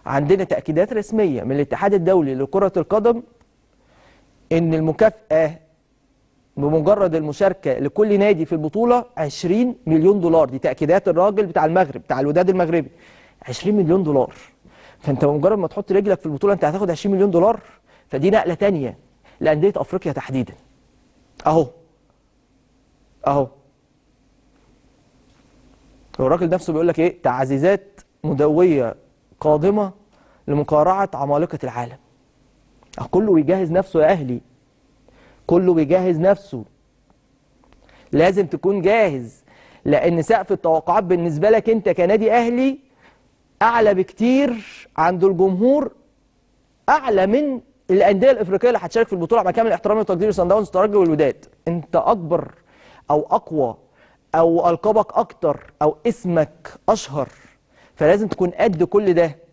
عندنا تأكيدات رسمية من الاتحاد الدولي لكرة القدم إن المكافأة بمجرد المشاركة لكل نادي في البطولة 20 مليون دولار. دي تأكيدات الراجل بتاع المغرب، بتاع الوداد المغربي. 20 مليون دولار. فأنت بمجرد ما تحط رجلك في البطولة أنت هتاخد 20 مليون دولار. فدي نقلة تانية لأندية أفريقيا تحديدا. أهو الراجل نفسه بيقول لك إيه؟ تعزيزات مدوية قادمة لمقارعة عمالقة العالم. كله بيجهز نفسه يا أهلي، كله بيجهز نفسه. لازم تكون جاهز، لأن سقف التوقعات بالنسبة لك أنت كنادي أهلي أعلى بكتير عند الجمهور، أعلى من الأندية الإفريقية اللي هتشارك في البطولة. مع كامل احترامي وتقديري صن داونز والترجي والوداد، أنت أكبر أو أقوى أو ألقابك أكتر أو اسمك أشهر، فلازم تكون قد كل ده.